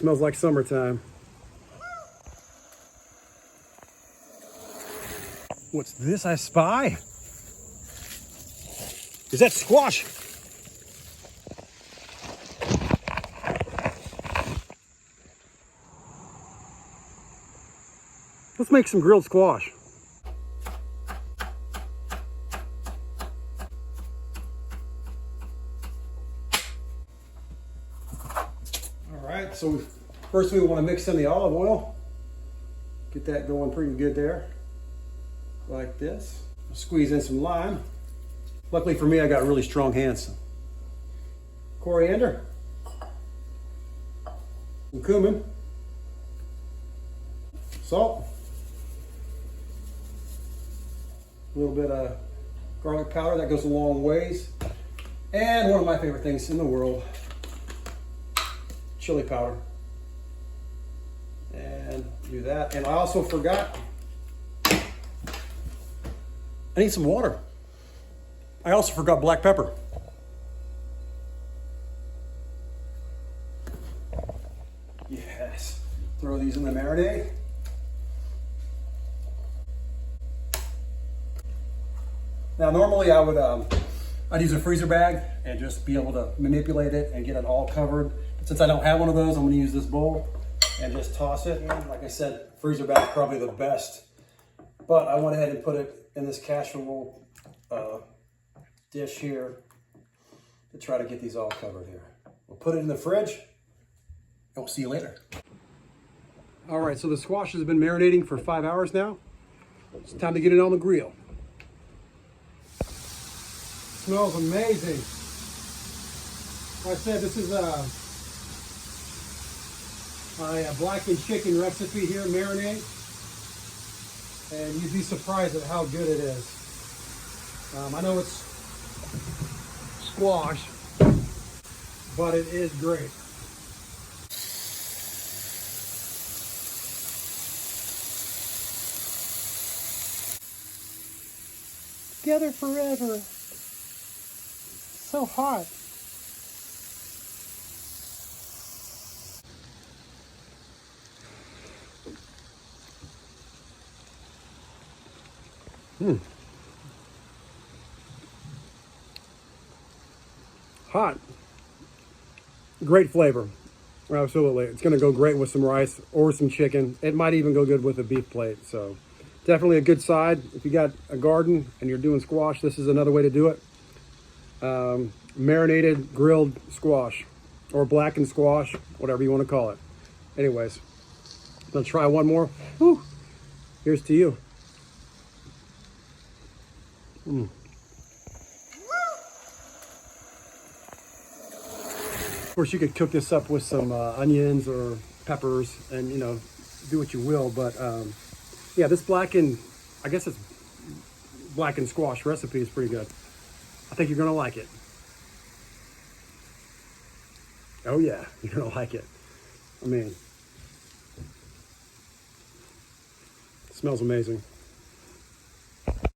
Smells like summertime. What's this I spy? Is that squash? Let's make some grilled squash. All right, so first we want to mix in the olive oil. Get that going pretty good there, like this. Squeeze in some lime. Luckily for me, I got really strong hands. Coriander, some cumin, salt, a little bit of garlic powder, that goes a long ways, and one of my favorite things in the world, chili powder. And do that. And I also forgot, I need some water. I also forgot black pepper. Yes. Throw these in the marinade. Now normally I'd use a freezer bag and just be able to manipulate it and get it all covered. But since I don't have one of those, I'm going to use this bowl and just toss it. Like I said, freezer bag is probably the best. But I went ahead and put it in this casserole dish here to try to get these all covered here. We'll put it in the fridge and we'll see you later. All right, so the squash has been marinating for 5 hours now. It's time to get it on the grill. Smells amazing. Like I said, this is my blackened chicken recipe here, marinade. And you'd be surprised at how good it is. I know it's squash, but it is great. Together forever. So hot. Hot. Great flavor. Absolutely. It's going to go great with some rice or some chicken. It might even go good with a beef plate. So definitely a good side. If you got a garden and you're doing squash, this is another way to do it. Marinated grilled squash or blackened squash, whatever you want to call it. Anyways, let's try one more. Whew. Here's to you. Of course, you could cook this up with some onions or peppers and, you know, do what you will. But yeah, this blackened, I guess it's blackened squash recipe is pretty good. I think you're going to like it. Oh yeah, you're going to like it. I mean, it smells amazing.